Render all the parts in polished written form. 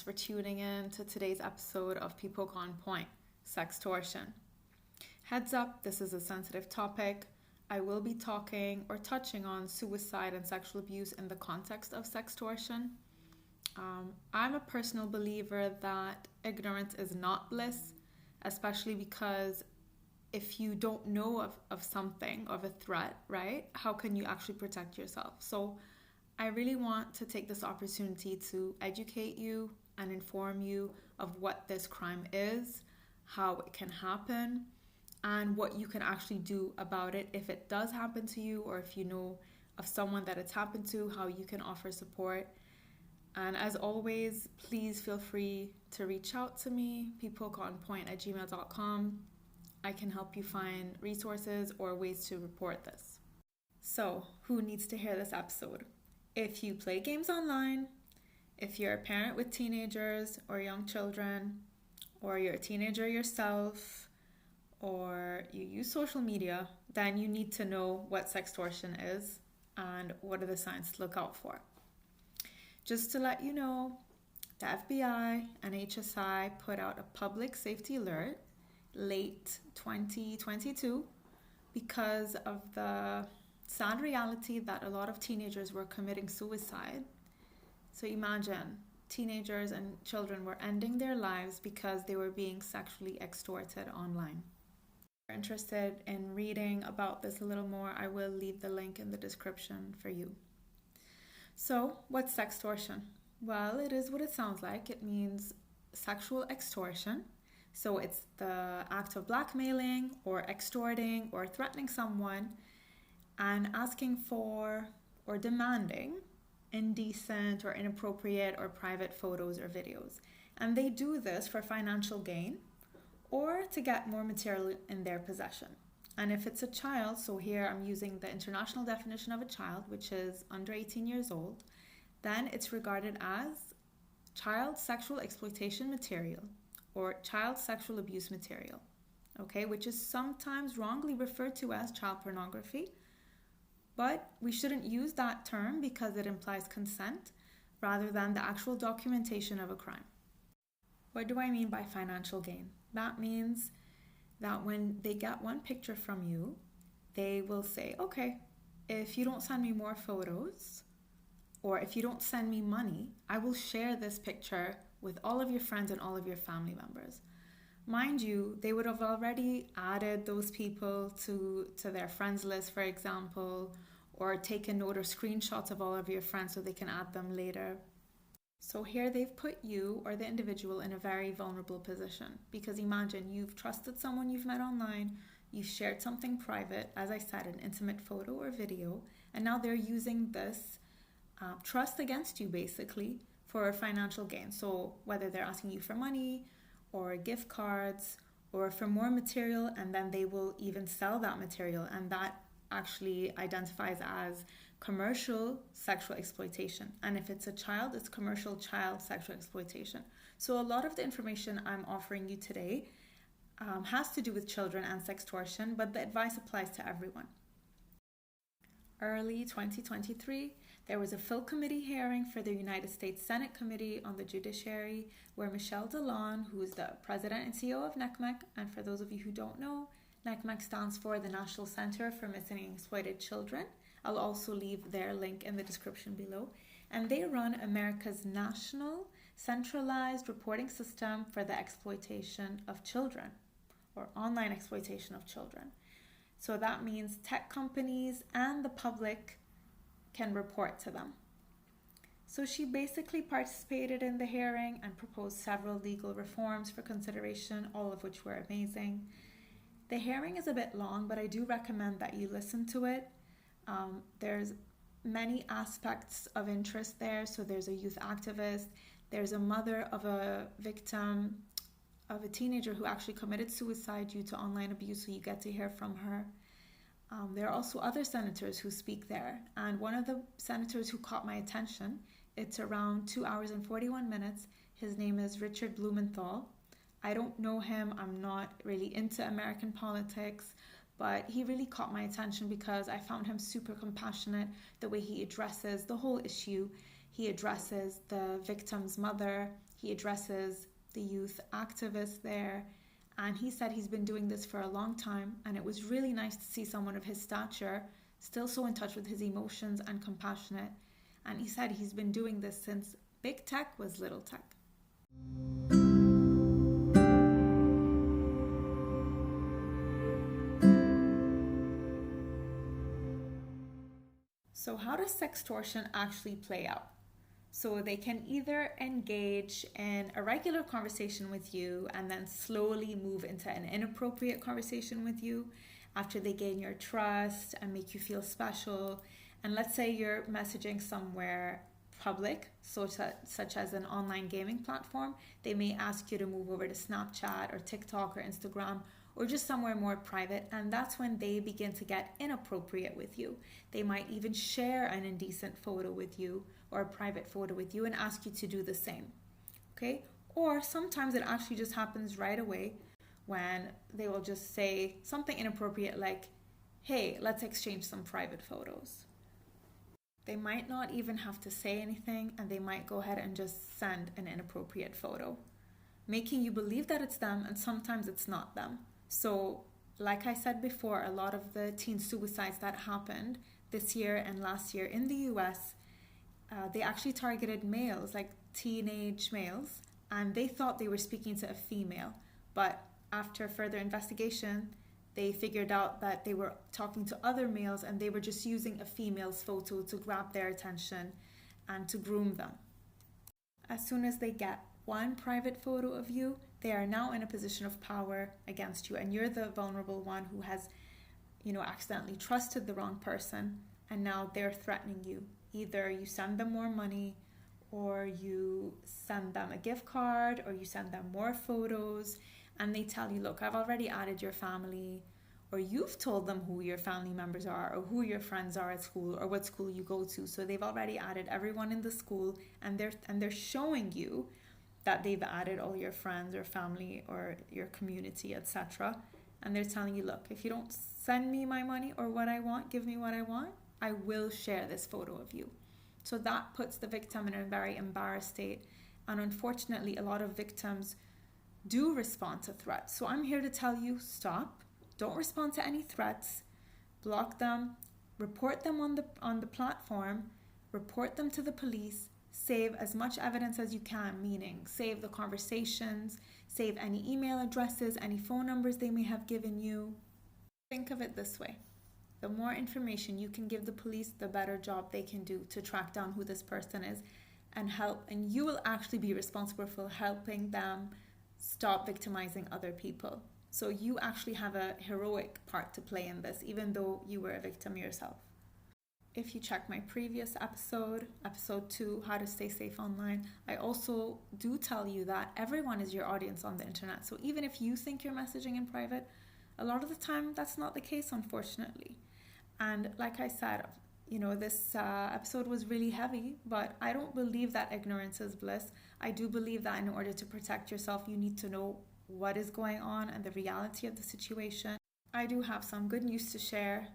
thanks for tuning in to today's episode of People Gone Point, Sextortion. Heads up, this is a sensitive topic. I will be talking or touching on suicide and sexual abuse in the context of sextortion. I'm a personal believer that ignorance is not bliss, especially because if you don't know of something, of a threat, right, how can you actually protect yourself? So I really want to take this opportunity to educate you and inform you of what this crime is, how it can happen, and what you can actually do about it if it does happen to you, or if you know of someone that it's happened to, how you can offer support. And as always, please feel free to reach out to me, peoplegonepoint@gmail.com. I can help you find resources or ways to report this. So, who needs to hear this episode? If you play games online, if you're a parent with teenagers or young children, or you're a teenager yourself, or you use social media, then you need to know what sextortion is and what are the signs to look out for. Just to let you know, the FBI and HSI put out a public safety alert late 2022 because of the sad reality that a lot of teenagers were committing suicide. So imagine, teenagers and children were ending their lives because they were being sexually extorted online. If you're interested in reading about this a little more, I will leave the link in the description for you. So, what's sextortion? Well, it is what it sounds like. It means sexual extortion. So it's the act of blackmailing or extorting or threatening someone and asking for or demanding indecent or inappropriate or private photos or videos. And they do this for financial gain or to get more material in their possession. And if it's a child, so here I'm using the international definition of a child, which is under 18 years old, then it's regarded as child sexual exploitation material or child sexual abuse material, okay, which is sometimes wrongly referred to as child pornography. But we shouldn't use that term because it implies consent rather than the actual documentation of a crime. What do I mean by financial gain? That means that when they get one picture from you, they will say, okay, if you don't send me more photos or if you don't send me money, I will share this picture with all of your friends and all of your family members. Mind you, they would have already added those people to their friends list, for example, or taken note or screenshots of all of your friends so they can add them later. So here they've put you or the individual in a very vulnerable position because imagine you've trusted someone you've met online, you've shared something private, as I said, an intimate photo or video, and now they're using this trust against you basically for financial gain. So whether they're asking you for money or gift cards or for more material, and then they will even sell that material, and that actually identifies as commercial sexual exploitation. And if it's a child, it's commercial child sexual exploitation. So a lot of the information I'm offering you today has to do with children and sextortion, but the advice applies to everyone. Early 2023, there was a full committee hearing for the United States Senate Committee on the Judiciary where Michelle DeLon, who is the president and CEO of NCMEC, and for those of you who don't know, NCMEC stands for the National Center for Missing and Exploited Children. I'll also leave their link in the description below. And they run America's national centralized reporting system for the exploitation of children or online exploitation of children. So that means tech companies and the public can report to them. So she basically participated in the hearing and proposed several legal reforms for consideration, all of which were amazing. The hearing is a bit long, but I do recommend that you listen to it. There's many aspects of interest there. So there's a youth activist, there's a mother of a victim of a teenager who actually committed suicide due to online abuse, so you get to hear from her. There are also other senators who speak there, and one of the senators who caught my attention, it's around 2 hours and 41 minutes. His name is Richard Blumenthal. I don't know him, I'm not really into American politics, but he really caught my attention because I found him super compassionate, the way he addresses the whole issue. He addresses the victim's mother, He addresses the youth activists there, and he said he's been doing this for a long time, and it was really nice to see someone of his stature still so in touch with his emotions and compassionate. And he said he's been doing this since big tech was little tech. So how does sextortion actually play out? So they can either engage in a regular conversation with you and then slowly move into an inappropriate conversation with you after they gain your trust and make you feel special. And let's say you're messaging somewhere public, such as an online gaming platform. They may ask you to move over to Snapchat or TikTok or Instagram, or just somewhere more private, and that's when they begin to get inappropriate with you. They might even share an indecent photo with you or a private photo with you and ask you to do the same, okay? Or sometimes it actually just happens right away when they will just say something inappropriate like, hey, let's exchange some private photos. They might not even have to say anything, and they might go ahead and just send an inappropriate photo, making you believe that it's them, and sometimes it's not them. So, like I said before, a lot of the teen suicides that happened this year and last year in the US, they actually targeted males, like teenage males, and they thought they were speaking to a female. But after further investigation, they figured out that they were talking to other males, and they were just using a female's photo to grab their attention and to groom them. As soon as they get one private photo of you, they are now in a position of power against you, and you're the vulnerable one who has, accidentally trusted the wrong person, and now they're threatening you. Either you send them more money, or you send them a gift card, or you send them more photos, and they tell you, look, I've already added your family, or you've told them who your family members are, or who your friends are at school, or what school you go to. So they've already added everyone in the school, and they're showing you that they've added all your friends or family or your community, etc. And they're telling you, look, if you don't send me my money or what I want, give me what I want, I will share this photo of you. So that puts the victim in a very embarrassed state. And unfortunately, a lot of victims do respond to threats. So I'm here to tell you, stop. Don't respond to any threats. Block them. Report them on the platform. Report them to the police. Save as much evidence as you can, meaning save the conversations, save any email addresses, any phone numbers they may have given you. Think of it this way. The more information you can give the police, the better job they can do to track down who this person is and help. And you will actually be responsible for helping them stop victimizing other people. So you actually have a heroic part to play in this, even though you were a victim yourself. If you check my previous episode 2, How to Stay Safe Online, I also do tell you that everyone is your audience on the internet. So even if you think you're messaging in private, a lot of the time that's not the case, unfortunately. And like I said, this episode was really heavy, but I don't believe that ignorance is bliss. I do believe that in order to protect yourself, you need to know what is going on and the reality of the situation. I do have some good news to share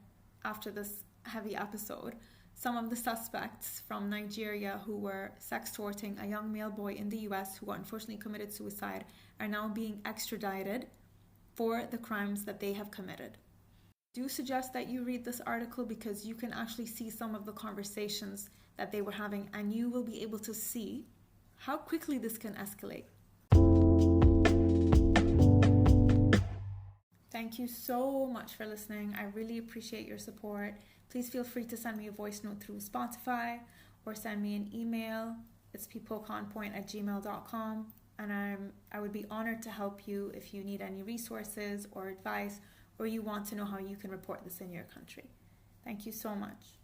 after this heavy episode. Some of the suspects from Nigeria who were sextorting a young male boy in the US who unfortunately committed suicide are now being extradited for the crimes that they have committed. I do suggest that you read this article because you can actually see some of the conversations that they were having, and you will be able to see how quickly this can escalate. Thank you so much for listening. I really appreciate your support. Please feel free to send me a voice note through Spotify or send me an email. It's peopleconpoint@gmail.com, and I would be honored to help you if you need any resources or advice, or you want to know how you can report this in your country. Thank you so much.